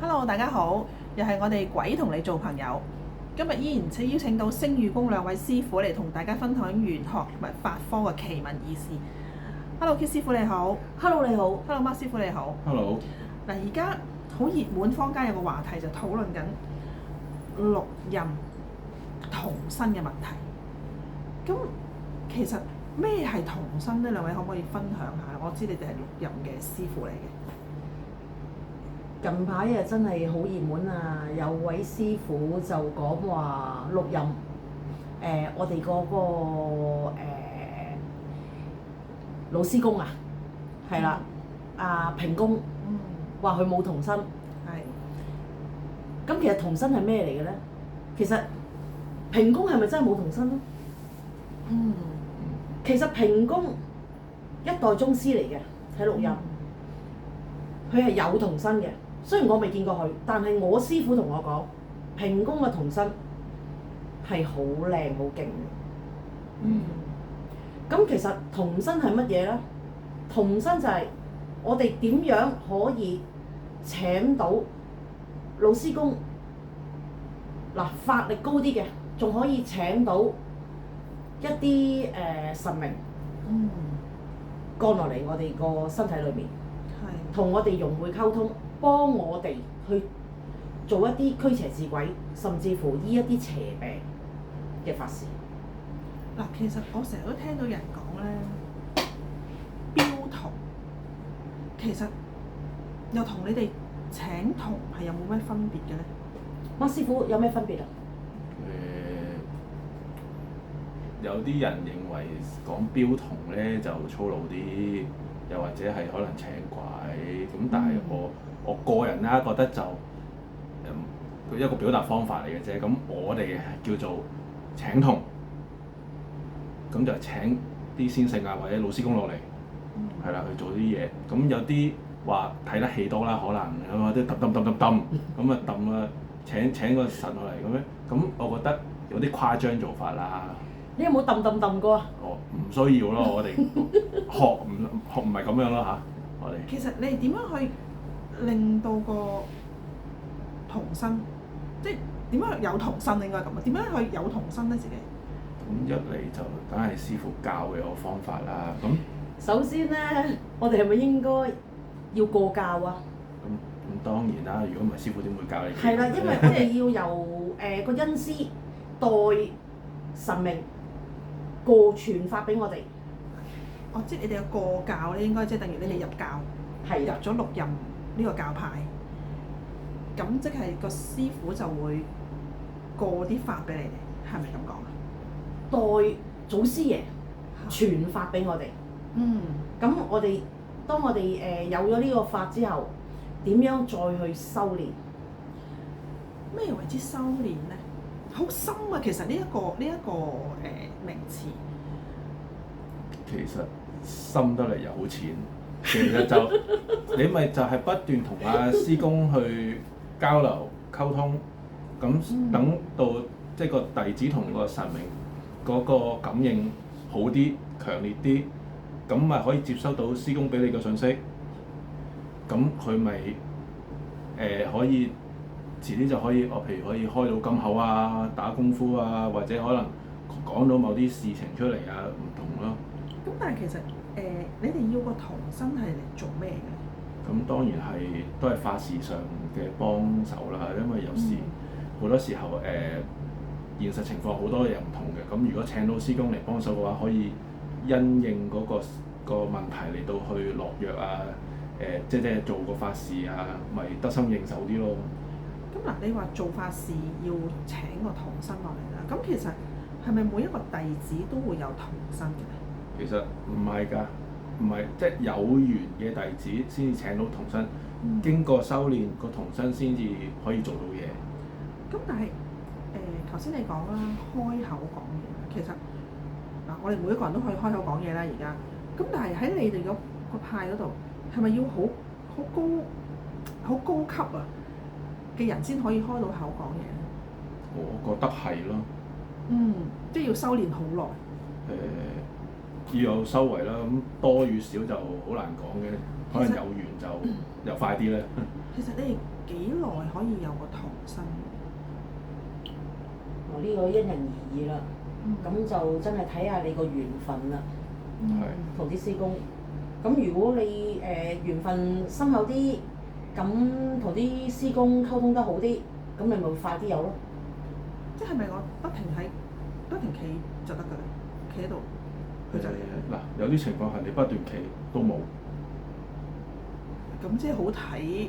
Hello，大家好，又係我哋鬼同你做朋友。今日依然邀請到星語宮兩位師傅嚟同大家分享玄學同埋法科嘅奇聞異事。Hello，K 師傅你好。Hello，你好。Hello，Mark 師傅你好。Hello。嗱，而家好熱門，坊間有個話題就討論緊六壬童身嘅問題。咁其實咩係童身呢？兩位可唔可以分享下？我知你哋係六壬嘅師傅嚟嘅。近排啊真係好熱門啊！有位師傅就講話六壬，我哋嗰個老師公啊，係啦，阿平公，話佢冇童身。係。咁其實童身係咩嚟嘅咧？其實平公係咪真係冇童身咧？其實平公一代宗師嚟嘅，喺六壬，佢係有童身嘅。雖然我未見過佢，但係我師傅同我講，平公嘅童身係好靚好勁嘅。咁其實童身係乜嘢咧？童身就係我哋點樣可以請到老師公嗱，法力高啲嘅，仲可以請到一啲神明降落嚟我哋個身體裏面，同我哋融會溝通。幫我哋去做一啲驅邪治鬼，甚至乎醫一啲邪病嘅法事。嗱，其實我成日都聽到人講咧，標童其實又同你哋請童係有冇咩分別嘅咧？馬師傅有咩分別啊？有啲人認為講標童咧就粗魯啲，又或者係可能請鬼咁，但係我個人啦覺得就一個表達方法嚟嘅啫。咁我哋叫做請童，咁就請啲先聖啊或者老師公落嚟，係啦去做啲嘢。咁有啲話睇得戲多啦，可能咁啊啲揼咁啊揼啊請個神落嚟咁樣。咁我覺得有啲誇張做法啦。你有冇揼過啊？唔需要咯，我哋學唔係咁樣咯嚇，我哋。其實你哋點樣去令到個童身，即係點樣有童身應該咁啊？點樣去有童身咧自己？咁一嚟就梗係師傅教嘅個方法啦。咁首先咧，我哋係咪應該要過教啊？咁當然啦，如果唔係師傅點會教你？係啦，因為我哋要由個恩師代神明過傳法俾我哋。即係你哋有過教咧，應該即係等於你哋入教，入咗六壬呢個教派，咁即係個師傅就會過啲法俾你哋，係咪咁講啊？代祖師爺傳法俾我哋。咁我哋當我哋有咗呢個法之後，點樣再去修練？咩為之修練咧？好深啊！其實呢一個名詞，其實深得嚟又好淺。其實就你咪就係不斷同阿師公去交流溝通，咁等到即係個弟子同個神明嗰個感應好啲、強烈啲，咁咪可以接收到師公俾你嘅信息。咁佢咪可以遲啲就可以，譬如可以開到金口啊、打功夫啊，或者可能講到某啲事情出嚟啊，唔同咯。咁但係其實你哋要個童身係嚟做咩嘅？咁當然都係法事上嘅幫手啦，因為有時好多時候現實情況好多嘢唔同嘅。咁如果請到師公嚟幫手嘅話，可以因應嗰個問題嚟到去落藥啊，即係做個法事啊，咪得心應手啲咯。咁嗱，你話做法事要請個童身落嚟啦，咁其實係咪每一個弟子都會有童身嘅？其實唔係㗎，唔係即係有緣嘅弟子先至請到童身，經過修練個童身先至可以做到嘢。咁但係頭先你講啦，開口講嘢，其實嗱我哋每一個人都可以開口講嘢啦，而家。咁但係喺你哋個派嗰度，係咪要好高級啊嘅人先可以開到口講嘢咧？我覺得係咯。即係要修練好耐。要有修為啦，咁多與少就好難講嘅，可能有緣就又快啲咧。其實你哋幾耐可以有個童身？呢個因人而異啦。咁就真係睇下你個緣分啦，同啲師公。咁如果你緣分深厚啲，咁同啲師公溝通得好啲，咁你咪會快啲有咯。即係咪我不停企就得㗎啦？企喺度，佢就嗱，有啲情況係你不斷企都冇。咁即係好睇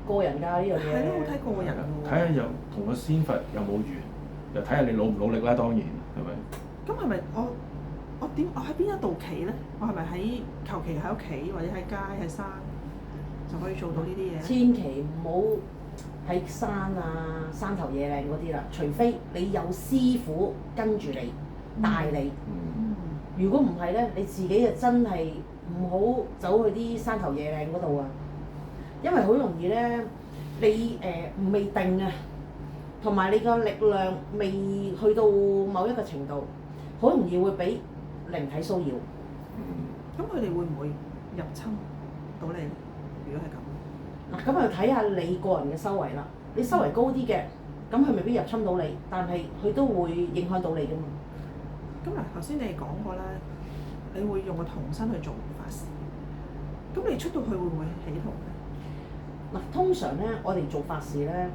個人㗎呢樣嘢。係咯，好睇個人喎。睇下又同個仙佛有冇緣，又睇下你努唔努力啦。當然係咪？咁係咪我喺邊一度企咧？我係咪喺求其喺屋企或者喺街喺山就可以做到呢啲嘢？千祈唔好喺山啊、山頭野嶺嗰啲啦，除非你有師傅跟住你帶你。如果唔係咧，你自己就真係唔好走去啲山頭野嶺嗰度啊，因為好容易咧，你未定啊，同埋你個力量未去到某一個程度，好容易會俾靈體騷擾。咁佢哋會唔會入侵到你？如果係咁，嗱，咁就睇下你個人嘅修為啦。你修為高啲嘅，咁佢未必入侵到你，但係佢都會影響到你噶嘛。咁嗱，頭先你講過啦，你會用個童身去做法事。咁你出到去會唔會起童咧？嗱，通常咧，我哋做法事咧，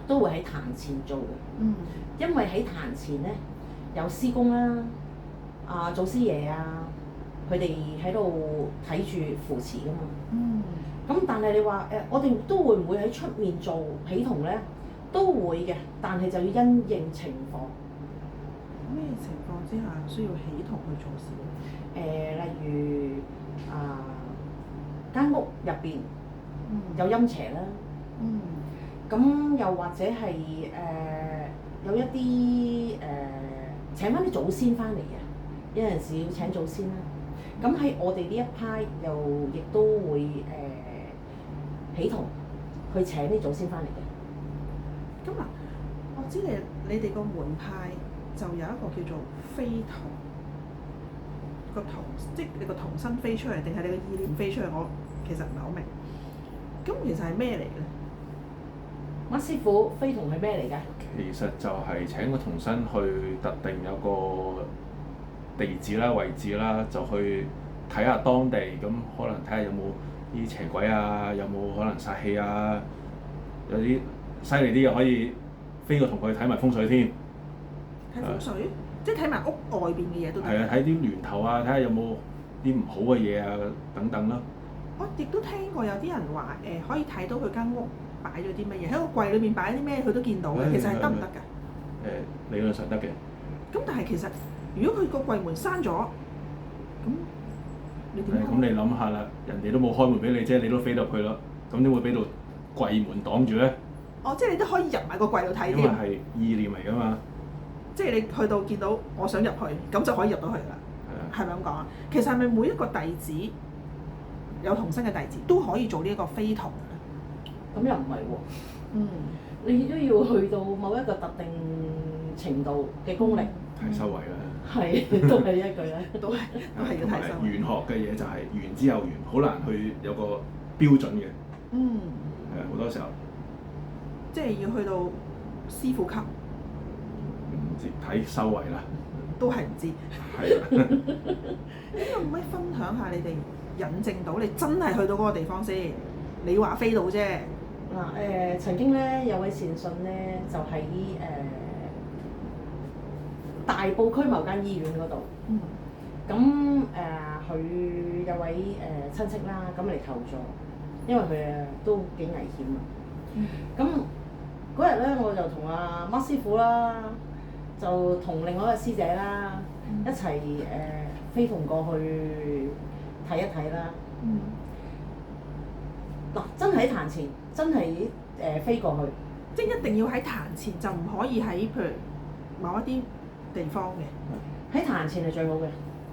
都會喺壇前做嘅。因為喺壇前咧，有師公啦、祖師爺啊，佢哋喺度睇住扶持噶嘛。咁但係你話我哋都會唔會喺出面做起童咧？都會嘅，但係就要因應情況。咩情況之下需要起童去做事？例如間屋入邊有陰邪啦。咁又或者係有一啲請翻啲祖先翻嚟嘅，有陣時要請祖先啦。咁喺我哋呢一派又亦都會起童去請啲祖先翻嚟嘅。咁嗱，我知你哋個門派就有一個叫做飛童，個童即係你個童身飛出嚟，定係你個意念飛出嚟？我其實唔係好明。咁其實係咩嚟嘅？乜師傅飛童係咩嚟㗎？其實就係請個童身去特定有個地址啦、位置啦，就去睇下當地，咁可能睇下有冇啲邪鬼啊，有冇可能煞氣啊，有啲犀利啲嘅可以飛過同佢睇埋風水添。睇風水，即係睇埋屋外邊嘅嘢都得。係啊，睇啲巒頭啊，睇下有冇啲唔好嘅嘢啊，等等啦。我亦都聽過有啲人話可以睇到佢間屋擺咗啲乜嘢，喺個櫃裏面擺啲咩佢都見到嘅，其實係得唔得㗎？理論上得嘅。咁但係其實如果佢個櫃門閂咗，咁你點開？咁你諗下啦，人哋都冇開門俾你啫，你都飛入去啦，咁點會俾到櫃門擋住咧？哦，即係你都可以入埋個櫃度睇添。因為係意念嚟㗎嘛。即係你去到見到我想入去，咁就可以入到去啦。係咪咁講啊？其實係咪每一個弟子有童身嘅弟子都可以做呢一個飛童嘅？咁又唔係喎。你都要去到某一個特定程度嘅功力。睇修為啦。係，都係一句啦。都係要睇修為。玄學嘅嘢就係玄之又玄，好難去有個標準嘅。好多時候。即係要去到師傅級。唔知睇修為啦。都係唔知。係啊。可唔可以分享下你哋引證到你真係去到嗰個地方先？你話飛到啫。嗱曾經咧有位善信咧就喺大埔區某間醫院嗰度。咁佢有位親戚啦，咁嚟求助，因為佢都幾危險啊。咁嗰日咧，我就同阿乜師傅啦，就同另外一個師姐啦，一齊飛同過去睇一睇啦。嗱，真係喺壇前，真係飛過去，即係一定要喺壇前，就唔可以喺譬如某一啲地方嘅。喺壇前係最好嘅。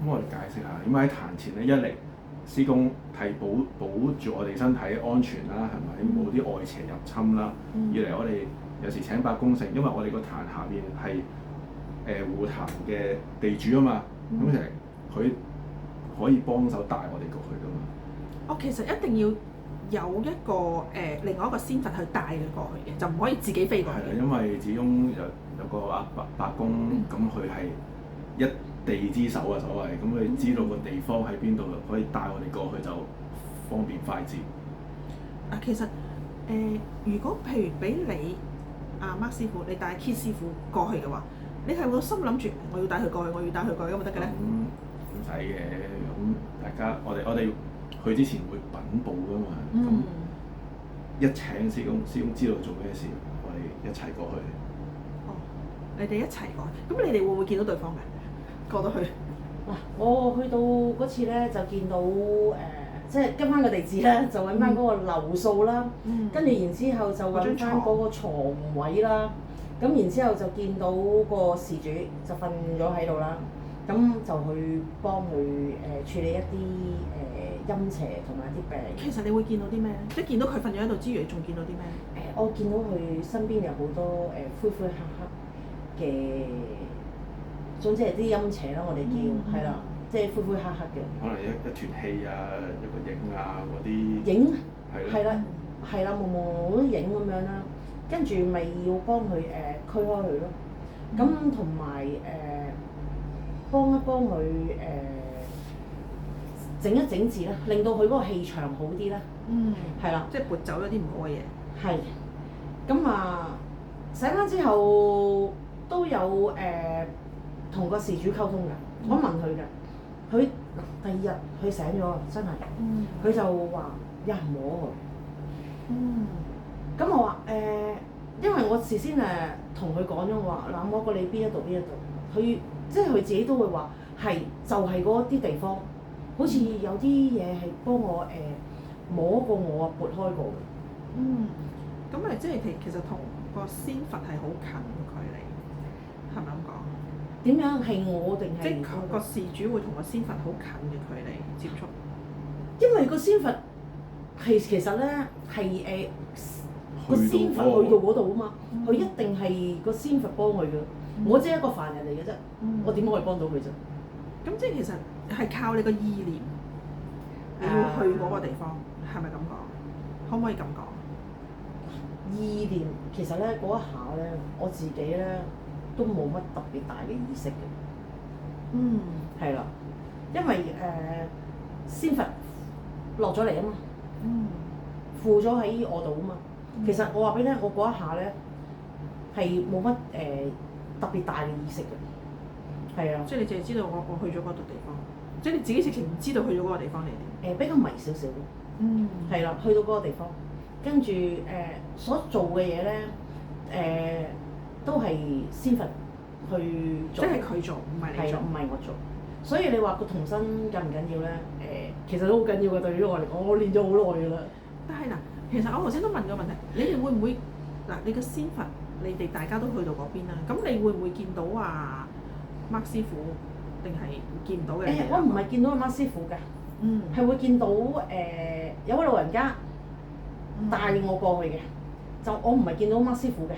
咁我哋解釋下，點解喺壇前咧？一嚟師公係保住我哋身體安全啦，係咪？冇啲外邪入侵啦。二嚟我哋有時請伯公成，因為我哋個壇下邊係護壇嘅地主啊嘛，咁其實佢可以幫手帶我哋過去噶嘛。其實一定要有一個另外一個仙佛去帶佢過去嘅，就唔可以自己飛過係啦，去。因為始終有個阿伯公，咁佢係一地之首啊，所謂咁佢知道個地方喺邊度，可以帶我哋過去就方便快捷。啊，其實如果譬如俾你Mark 師傅，你帶 Kit 師傅過去嘅話，你係會心諗住我要帶佢過去，我要帶佢過去咁咪得嘅咧？唔使嘅，咁大家我哋去之前會稟報噶嘛，咁、一請師公知道做咩事，我哋一齊過去。哦，你哋一齊過去，咁你哋會唔會見到對方嘅？過到去嗱，我去到嗰次咧就見到即係跟翻個地址咧，就揾翻嗰個樓數啦，跟住然之後就揾翻嗰個床位啦，咁然之後就見到個事主就瞓咗喺度啦，咁就去幫佢處理一啲陰邪同埋一啲病。其實你會見到啲咩咧？即係見到佢瞓咗喺度之餘，仲見到啲咩？我見到佢身邊有好多灰灰黑黑嘅，總之係啲陰邪啦，我哋叫係啦，即係灰灰黑黑嘅。可能一團氣啊，一個影啊嗰啲。影係啦。係啦，朦朦嗰啲影咁樣啦，跟住咪要幫佢驅開佢咯。咁同埋幫一幫佢整一整治啦，令到佢嗰個氣場好啲啦。係啦。即係撥走咗啲唔好嘅嘢。係。咁醒翻之後都有同個事主溝通㗎，我問佢㗎，佢第二日佢醒咗，真係，佢就話有人摸佢。咁我話因為我事先同佢講咗，我話嗱摸過你邊一度，佢即係佢自己都會話係就係嗰啲地方，好似有啲嘢係幫我摸過我啊，撥開過嘅。咁咪即係其實同個仙佛係好近距離，係咪咁講？點樣係我定係？即係個事主會同個仙佛好近嘅距離接觸。因為個仙佛其實咧係個仙佛去到嗰度啊嘛，佢一定係個仙佛幫佢嘅，我只係一個凡人嚟嘅啫，我點可以幫到佢啫？咁即係其實係靠你個意念，你要去嗰個地方，係咪咁講？可唔可以咁講？意念其實咧嗰一下咧，我自己咧都冇乜特別大嘅意識嘅。係啦，因為仙佛落咗嚟啊嘛，附咗喺我度啊嘛。其實我話俾你聽，我嗰一下咧係冇乜特別大嘅意識嘅。係啊。即係你淨係知道我去咗嗰度地方，即係你自己直情唔知道去咗嗰個地方嚟嘅。比較迷少少咯。係啦，去到嗰個地方。跟住所做嘅嘢咧，都係仙佛去做，即係佢做，唔係你做，唔係我做。所以你話個童身緊唔緊要咧？其實都好緊要嘅，對於我嚟講，我練咗好耐㗎啦。但係嗱，其實我頭先都問過問題，你哋會唔會嗱？你個仙佛，你哋大家都去到嗰邊啦，咁你會唔會見到Mark 師傅，定係見唔到嘅？我唔係見到阿Mark師傅嘅，係會見到有位老人家帶我過去嘅，就我唔係見到Mark師傅嘅，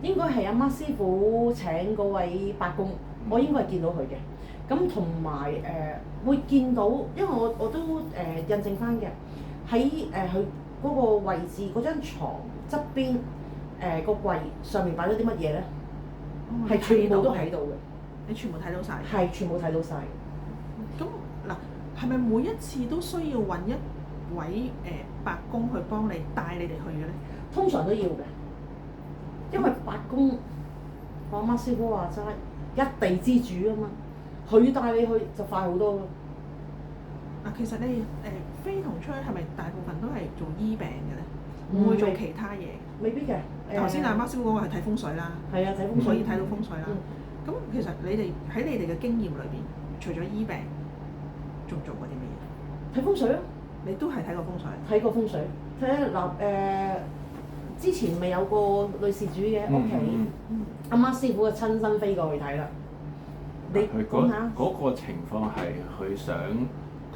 應該係阿Mark師傅請嗰位伯公，我應該係見到佢嘅。咁同埋會見到，因為我都印證翻嘅，喺佢嗰個位置嗰張牀側邊個櫃上面擺咗啲乜嘢咧？係全部都睇到嘅。你全部睇到晒？係全部睇到晒。咁嗱，係咪每一次都需要揾一位伯公去幫你帶你哋去嘅咧？通常都要嘅，因為伯公我阿媽師傅話齋一地之主啊嘛，佢帶你去就快好多咯。其實你飛同吹係咪大部分都係做醫病嘅咧？唔會做其他嘢？未必嘅。頭先阿Mark師傅講話係睇風水啦，係啊，睇風水可以睇到風水啦。咁其實你哋喺你哋嘅經驗裏邊，除咗醫病，仲做過啲咩嘢？睇風水咯。你都係睇過風水？睇過風水，睇嗱之前咪有個女事主嘅屋企，阿Mark師傅就親身飛過去睇啦。你講下嗰個情況係佢想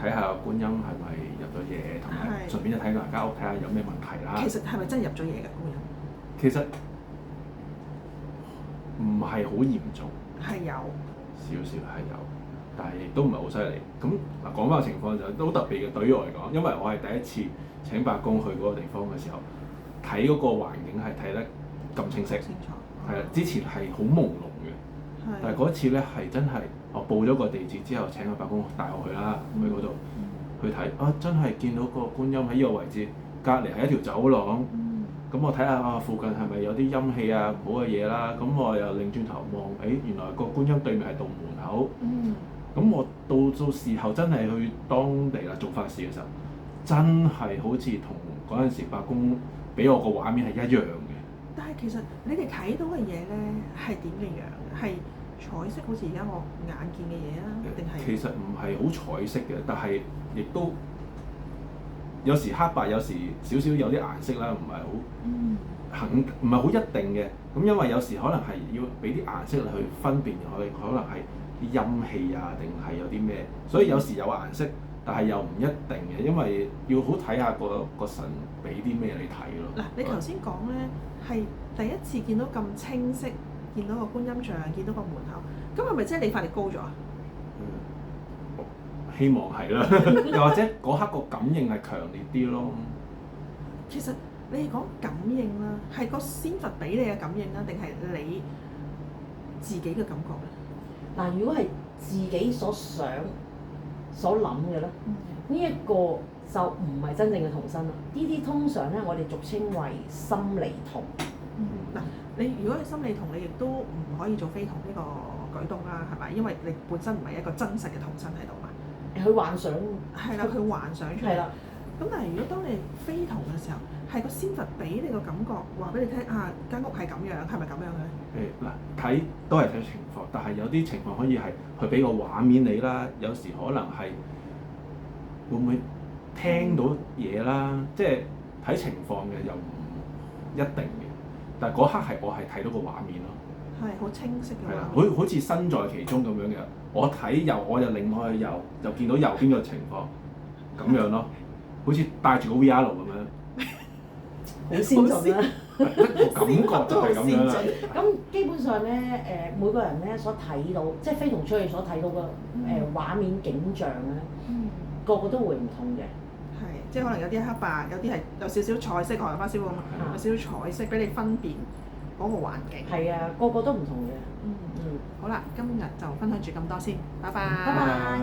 睇下觀音係咪入咗嘢，同埋順便就睇埋間屋睇下有咩問題啦。其實係咪真係入咗嘢㗎？觀音其實唔係好嚴重，係有少少係有。但係亦都唔係好犀利。咁嗱講翻個情況就都特別嘅，對於我嚟講，因為我係第一次請白宮去嗰個地方嘅時候，睇嗰個環境係睇得咁清晰，清楚。係啦，之前係好朦朧嘅，但係嗰一次咧係真係我報咗個地址之後請個白宮帶我去啦，去嗰度去睇啊，真係見到個觀音喺呢個位置，隔離係一條走廊。咁我睇下啊，附近係咪有啲陰氣啊唔好嘅嘢啦？咁我又擰轉頭望，原來個觀音對面係道門口。咁我到時候真係去當地啦做法事嘅時候，真係好似同嗰陣時白宮俾我個畫面係一樣嘅。但係其實你哋睇到嘅嘢咧係點嘅樣？係彩色好似而家我眼見嘅嘢啊，定係？其實唔係好彩色嘅，但係亦都有時黑白，有時少少有啲顏色啦，唔係好唔係好一定嘅。咁因為有時可能係要俾啲顏色去分辨佢，可能係啲陰氣啊，定係有啲咩，所以有時有顏色，但係又唔一定嘅，因為要好睇下個神俾啲咩你睇咯。嗱，你頭先講咧係第一次見到咁清晰，見到個觀音像，見到個門口，咁係咪即係你法力高咗啊？希望係啦，又或者嗰刻個感應係強烈啲咯。其實你係講感應啦，係個仙佛俾你嘅感應啦，定係你自己嘅感覺咧？嗱，如果係自己所想、所諗嘅咧，呢一個就唔係真正嘅童身啦。呢啲通常咧，我哋俗稱為心離童。嗱，你如果係心理童，你亦都唔可以做非童呢個舉動啦，係咪？因為你本身唔係一個真實嘅童身喺度嘛。佢幻想係啦，佢幻想出嚟。係啦。咁但係如果當你非童嘅時候，係個仙佛俾你個感覺，話俾你聽啊，間屋係咁樣，係咪咁樣嘅？嗱，睇都係睇情況，但係有啲情況可以係佢俾個畫面你啦，有時可能係會唔會聽到嘢啦，即係睇情況嘅，又唔一定嘅。但係嗰刻係我係睇到個畫面咯。係好清晰嘅。係啦，好似身在其中咁樣嘅。我睇右，我就擰開去右，就見到右邊嘅情況咁樣咯，好似戴住個 VR 咁樣，好先進啦。個感覺就係咁樣啦。咁基本上咧，每個人咧所睇到，即係非同出去所睇到嘅畫面景象咧，個個都會唔同嘅。係，即係可能有啲黑白，有啲係有少少彩色，學阿花師傅咁，有少少彩色俾你分辨嗰個環境。係啊，個個都唔同嘅。好啦，今日就分享住咁多先，拜拜。拜拜。